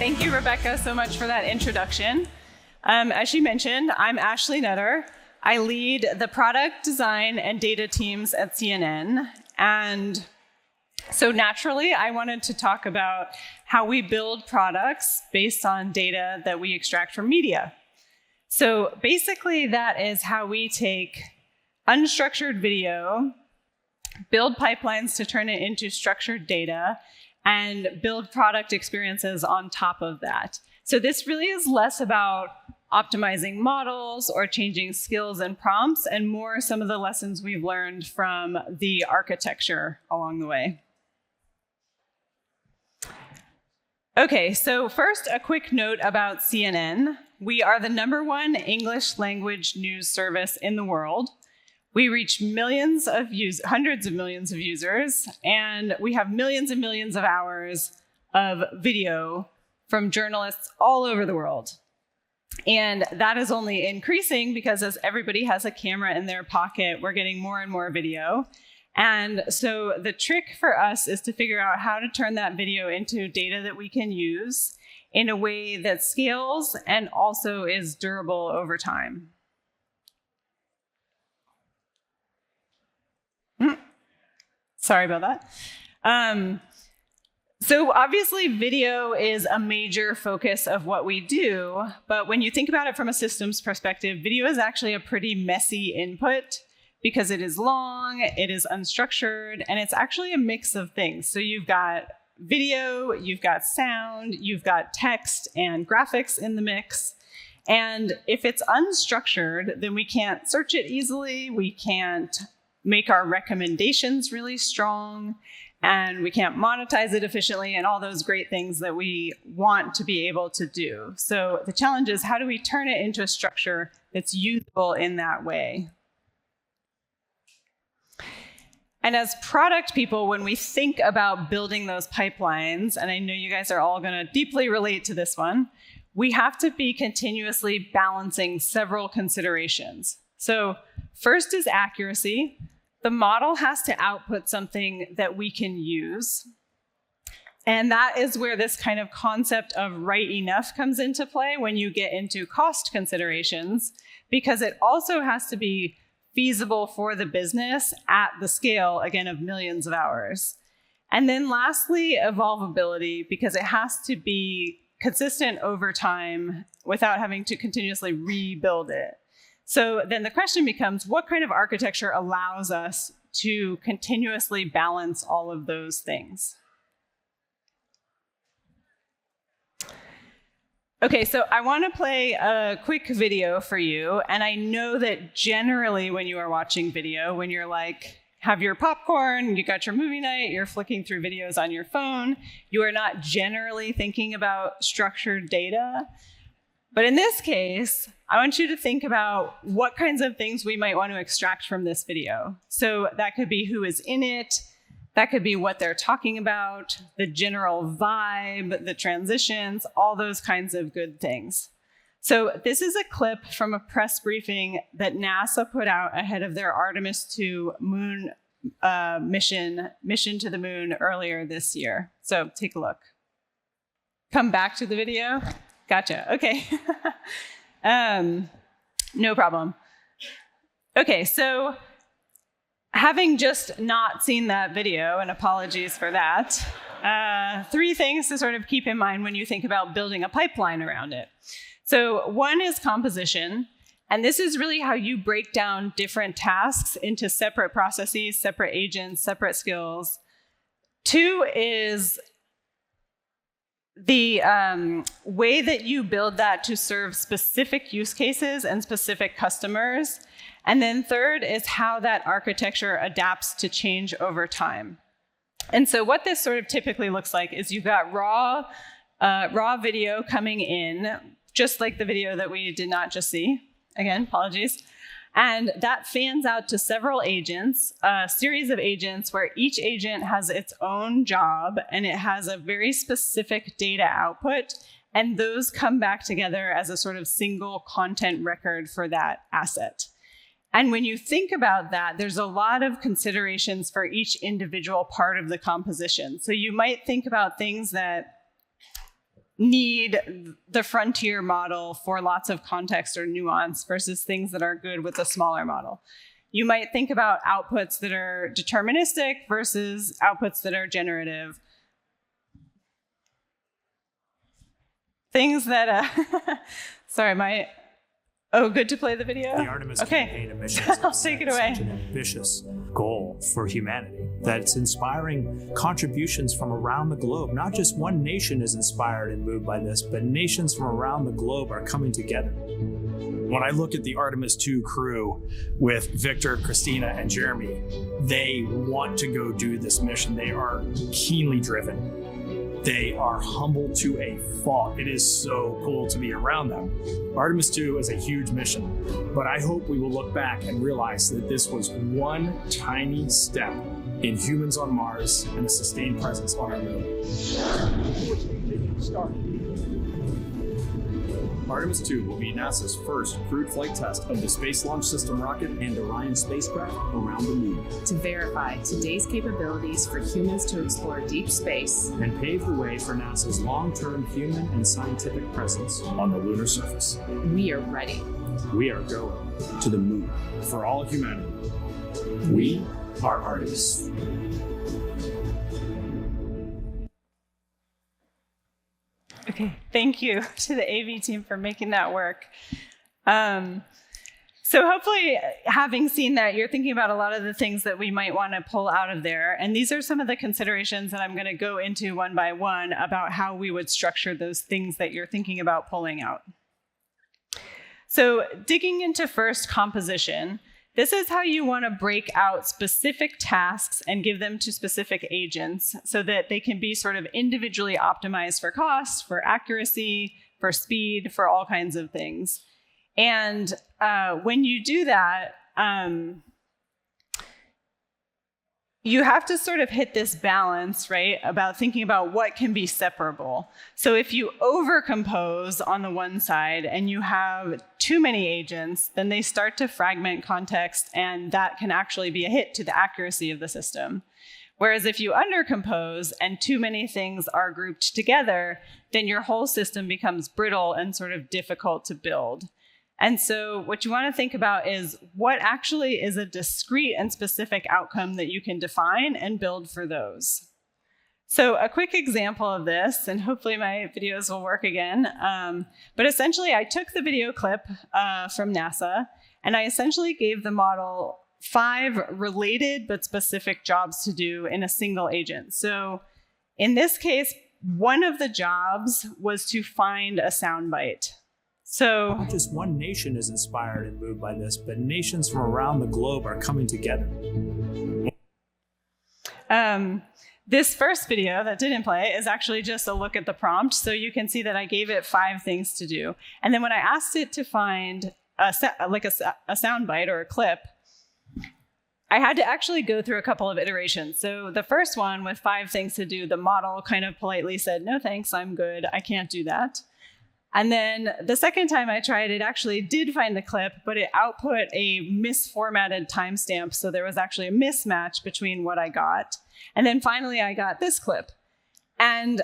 Thank you, Rebecca, so much for that introduction. As she mentioned, I'm Ashley Nutter. I lead the product design and data teams at CNN. And so naturally, I wanted to talk about how we build products based on data that we extract from media. So basically, that is how we take unstructured video, build pipelines to turn it into structured data, and build product experiences on top of that. So this really is less about optimizing models or changing skills and prompts, and more some of the lessons we've learned from the architecture along the way. Okay, so first, a quick note about CNN. We are the #1 English language news service in the world. We reach hundreds of millions of users, and we have millions and millions of hours of video from journalists all over the world. And that is only increasing because as everybody has a camera in their pocket, we're getting more and more video. And so the trick for us is to figure out how to turn that video into data that we can use in a way that scales and also is durable over time. Sorry about that. So obviously video is a major focus of what we do, but when you think about it from a systems perspective, video is actually a pretty messy input because it is long, it is unstructured, and it's actually a mix of things. So you've got video, you've got sound, you've got text and graphics in the mix. And if it's unstructured, then we can't search it easily, we can't make our recommendations really strong, and we can't monetize it efficiently, and all those great things that we want to be able to do. So the challenge is, how do we turn it into a structure that's usable in that way? And as product people, when we think about building those pipelines, and I know you guys are all going to deeply relate to this one, we have to be continuously balancing several considerations. So first is accuracy. The model has to output something that we can use. And that is where this kind of concept of right enough comes into play when you get into cost considerations, because it also has to be feasible for the business at the scale, again, of millions of hours. And then lastly, evolvability, because it has to be consistent over time without having to continuously rebuild it. So then the question becomes, what kind of architecture allows us to continuously balance all of those things? Okay, so I want to play a quick video for you. And I know that generally when you are watching video, when you're like, have your popcorn, you got your movie night, you're flicking through videos on your phone, you are not generally thinking about structured data. But in this case, I want you to think about what kinds of things we might want to extract from this video. So that could be who is in it, that could be what they're talking about, the general vibe, the transitions, all those kinds of good things. So this is a clip from a press briefing that NASA put out ahead of their Artemis II moon mission to the moon earlier this year. So take a look. Come back to the video. Gotcha. Okay. No problem. Okay, so having just not seen that video, and apologies for that, 3 things to sort of keep in mind when you think about building a pipeline around it. So one is composition, and this is really how you break down different tasks into separate processes, separate agents, separate skills. 2 is the way that you build that to serve specific use cases and specific customers. And then 3rd is how that architecture adapts to change over time. And so what this sort of typically looks like is you've got raw video coming in, just like the video that we did not just see. Again, apologies. And that fans out to several agents, a series of agents where each agent has its own job and it has a very specific data output. And those come back together as a sort of single content record for that asset. And when you think about that, there's a lot of considerations for each individual part of the composition. So you might think about things that need the frontier model for lots of context or nuance versus things that are good with a smaller model. You might think about outputs that are deterministic versus outputs that are generative. Things that, sorry, good to play the video? The Artemis campaign emissions I'll take it away. Such an ambitious goal for humanity that it's inspiring contributions from around the globe. Not just one nation is inspired and moved by this, but nations from around the globe are coming together. When I look at the Artemis 2 crew with Victor, Christina, and Jeremy, they want to go do this mission. They are keenly driven. They are humble to a fault. It is so cool to be around them. Artemis 2 is a huge mission, but I hope we will look back and realize that this was one tiny step in humans on Mars and a sustained presence on our moon. Artemis 2 will be NASA's first crewed flight test of the Space Launch System rocket and Orion spacecraft around the moon. To verify today's capabilities for humans to explore deep space and pave the way for NASA's long-term human and scientific presence on the lunar surface. We are ready. We are going to the moon for all humanity. We are Artemis. Okay, thank you to the AV team for making that work. So hopefully, having seen that, you're thinking about a lot of the things that we might want to pull out of there. And these are some of the considerations that I'm going to go into one by one about how we would structure those things that you're thinking about pulling out. So digging into first composition, this is how you want to break out specific tasks and give them to specific agents so that they can be sort of individually optimized for cost, for accuracy, for speed, for all kinds of things. And when you do that, you have to sort of hit this balance, right, about thinking about what can be separable. So if you overcompose on the one side and you have too many agents, then they start to fragment context, and that can actually be a hit to the accuracy of the system. Whereas if you undercompose and too many things are grouped together, then your whole system becomes brittle and sort of difficult to build. And so what you want to think about is what actually is a discrete and specific outcome that you can define and build for those. So a quick example of this, and hopefully my videos will work again, but essentially I took the video clip from NASA and I essentially gave the model 5 related but specific jobs to do in a single agent. So in this case, one of the jobs was to find a soundbite. So not just one nation is inspired and moved by this, but nations from around the globe are coming together. This first video that didn't play is actually just a look at the prompt. So you can see that I gave it 5 things to do. And then when I asked it to find a soundbite or a clip, I had to actually go through a couple of iterations. So the first one with 5 things to do, the model kind of politely said, no thanks, I'm good, I can't do that. And then the second time I tried, it actually did find the clip, but it output a misformatted timestamp. So there was actually a mismatch between what I got. And then finally, I got this clip. And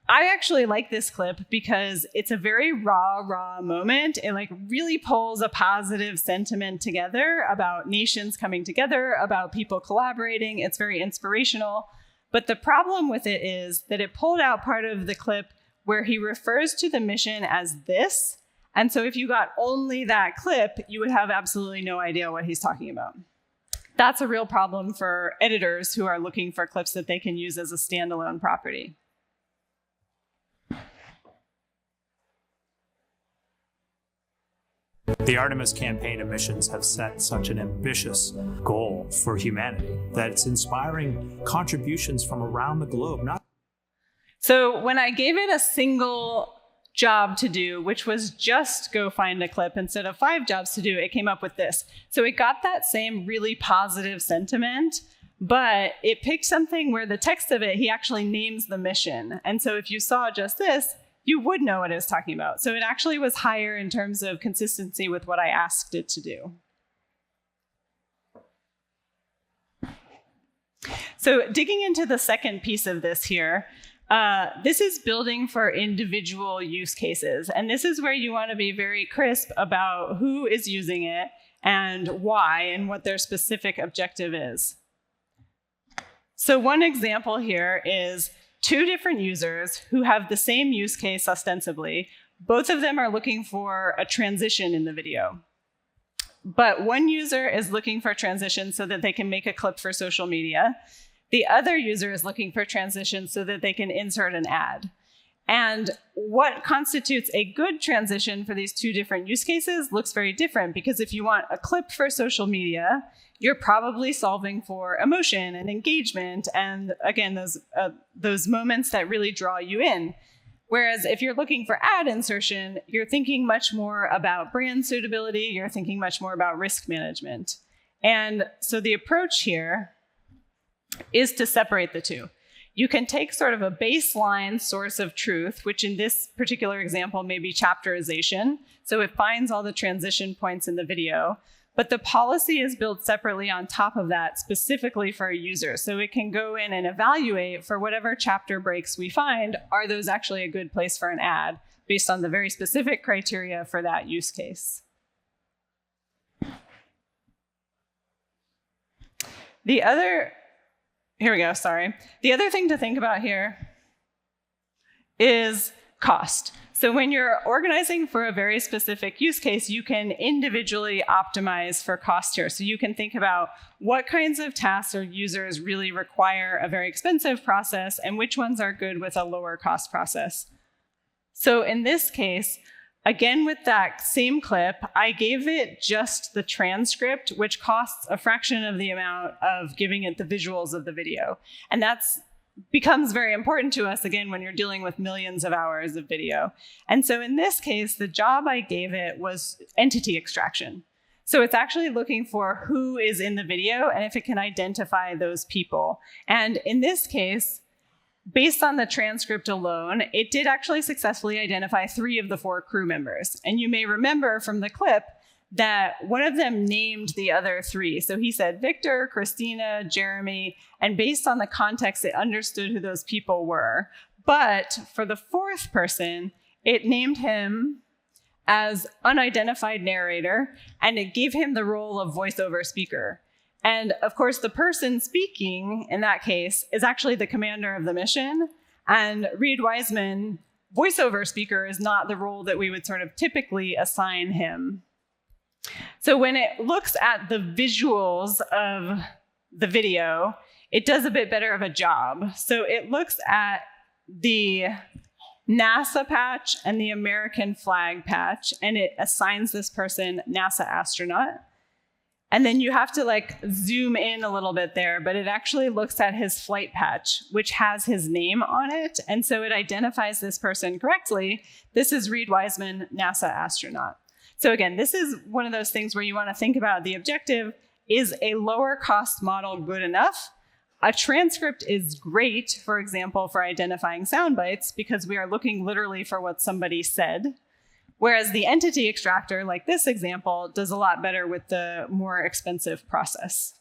I actually like this clip because it's a very raw moment. It like really pulls a positive sentiment together about nations coming together, about people collaborating. It's very inspirational. But the problem with it is that it pulled out part of the clip where he refers to the mission as this. And so if you got only that clip, you would have absolutely no idea what he's talking about. That's a real problem for editors who are looking for clips that they can use as a standalone property. The Artemis campaign emissions have set such an ambitious goal for humanity that it's inspiring contributions from around the globe. So when I gave it a single job to do, which was just go find a clip instead of 5 jobs to do, it came up with this. So it got that same really positive sentiment, but it picked something where the text of it, he actually names the mission. And so if you saw just this, you would know what it was talking about. So it actually was higher in terms of consistency with what I asked it to do. So digging into the second piece of this here, This is building for individual use cases. And this is where you want to be very crisp about who is using it and why and what their specific objective is. So one example here is 2 different users who have the same use case ostensibly. Both of them are looking for a transition in the video. But one user is looking for transition so that they can make a clip for social media. The other user is looking for transition so that they can insert an ad. And what constitutes a good transition for these 2 different use cases looks very different, because if you want a clip for social media, you're probably solving for emotion and engagement and, again, those moments that really draw you in. Whereas if you're looking for ad insertion, you're thinking much more about brand suitability, you're thinking much more about risk management. And so the approach here is to separate the 2. You can take sort of a baseline source of truth, which in this particular example may be chapterization. So it finds all the transition points in the video, but the policy is built separately on top of that specifically for a user. So it can go in and evaluate for whatever chapter breaks we find, are those actually a good place for an ad based on the very specific criteria for that use case. The other thing to think about here is cost. So when you're organizing for a very specific use case, you can individually optimize for cost here. So you can think about what kinds of tasks or users really require a very expensive process and which ones are good with a lower cost process. So in this case, again, with that same clip, I gave it just the transcript, which costs a fraction of the amount of giving it the visuals of the video. And that's becomes very important to us, again, when you're dealing with millions of hours of video. And so in this case, the job I gave it was entity extraction. So it's actually looking for who is in the video and if it can identify those people. And in this case, based on the transcript alone, it did actually successfully identify 3 of the 4 crew members. And you may remember from the clip that one of them named the other 3. So he said Victor, Christina, Jeremy, and based on the context, it understood who those people were. But for the 4th person, it named him as unidentified narrator, and it gave him the role of voiceover speaker. And of course, the person speaking in that case is actually the commander of the mission. And Reed Wiseman, voiceover speaker, is not the role that we would sort of typically assign him. So when it looks at the visuals of the video, it does a bit better of a job. So it looks at the NASA patch and the American flag patch, and it assigns this person NASA astronaut. And then you have to zoom in a little bit there, but it actually looks at his flight patch, which has his name on it. And so it identifies this person correctly. This is Reed Wiseman, NASA astronaut. So again, this is one of those things where you want to think about the objective. Is a lower cost model good enough? A transcript is great, for example, for identifying sound bites because we are looking literally for what somebody said. Whereas the entity extractor, like this example, does a lot better with the more expensive process.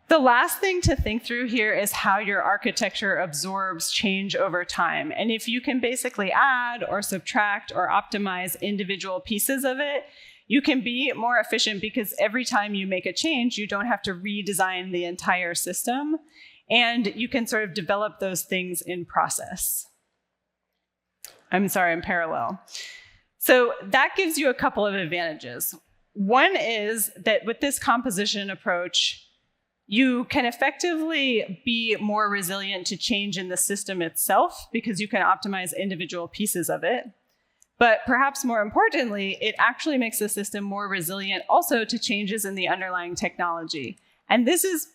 The last thing to think through here is how your architecture absorbs change over time. And if you can basically add or subtract or optimize individual pieces of it, you can be more efficient because every time you make a change, you don't have to redesign the entire system. And you can sort of develop those things in parallel. So that gives you a couple of advantages. One is that with this composition approach, you can effectively be more resilient to change in the system itself because you can optimize individual pieces of it. But perhaps more importantly, it actually makes the system more resilient also to changes in the underlying technology. And this is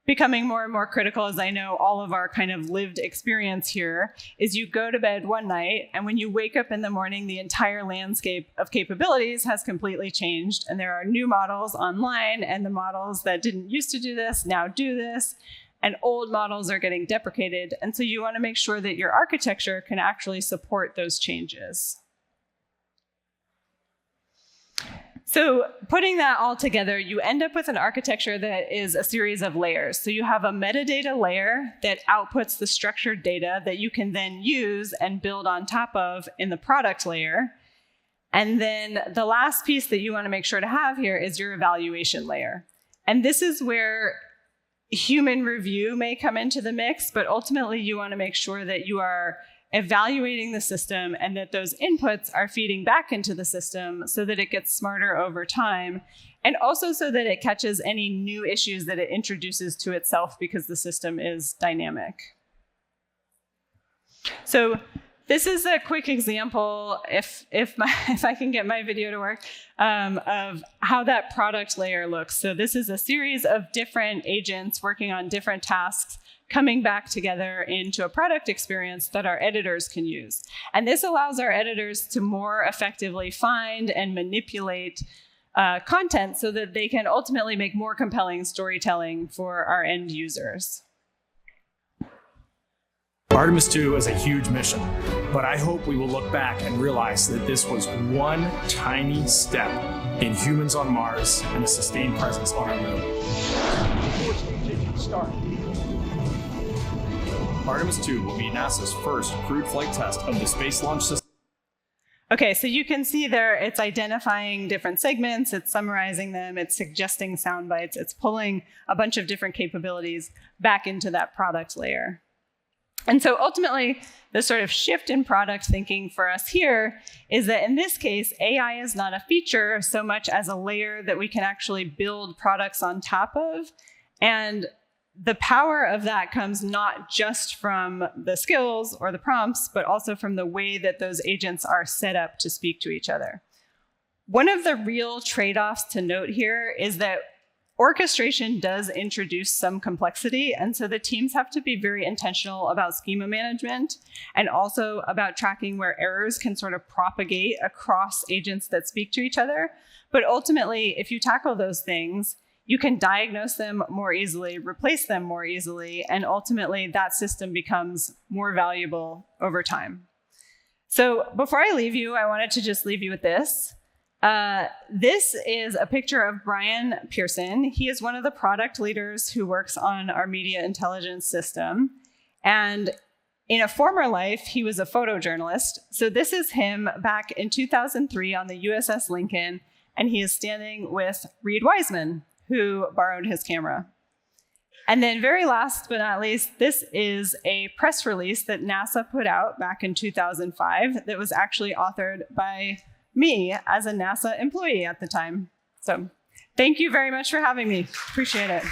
becoming more and more critical, as I know all of our kind of lived experience here, is you go to bed one night, and when you wake up in the morning, the entire landscape of capabilities has completely changed, and there are new models online, and the models that didn't used to do this now do this, and old models are getting deprecated, and so you want to make sure that your architecture can actually support those changes. So putting that all together, you end up with an architecture that is a series of layers. So you have a metadata layer that outputs the structured data that you can then use and build on top of in the product layer. And then the last piece that you want to make sure to have here is your evaluation layer. And this is where human review may come into the mix, but ultimately you want to make sure that you are evaluating the system and that those inputs are feeding back into the system so that it gets smarter over time, and also so that it catches any new issues that it introduces to itself because the system is dynamic. So this is a quick example, if I can get my video to work, of how that product layer looks. So this is a series of different agents working on different tasks, coming back together into a product experience that our editors can use. And this allows our editors to more effectively find and manipulate content so that they can ultimately make more compelling storytelling for our end users. Artemis 2 is a huge mission, but I hope we will look back and realize that this was one tiny step in humans on Mars and a sustained presence on our moon. Start. Artemis 2 will be NASA's first crewed flight test of the Space Launch System. Okay, so you can see there it's identifying different segments, it's summarizing them, it's suggesting sound bites, it's pulling a bunch of different capabilities back into that product layer. And so ultimately, the sort of shift in product thinking for us here is that in this case, AI is not a feature so much as a layer that we can actually build products on top of. And the power of that comes not just from the skills or the prompts, but also from the way that those agents are set up to speak to each other. One of the real trade-offs to note here is that orchestration does introduce some complexity, and so the teams have to be very intentional about schema management and also about tracking where errors can sort of propagate across agents that speak to each other. But ultimately, if you tackle those things, you can diagnose them more easily, replace them more easily, and ultimately that system becomes more valuable over time. So before I leave you, I wanted to just leave you with this. This is a picture of Brian Pearson. He is one of the product leaders who works on our media intelligence system. And in a former life, he was a photojournalist. So this is him back in 2003 on the USS Lincoln, and he is standing with Reed Wiseman, who borrowed his camera. And then very last but not least, this is a press release that NASA put out back in 2005 that was actually authored by me as a NASA employee at the time. So thank you very much for having me. Appreciate it.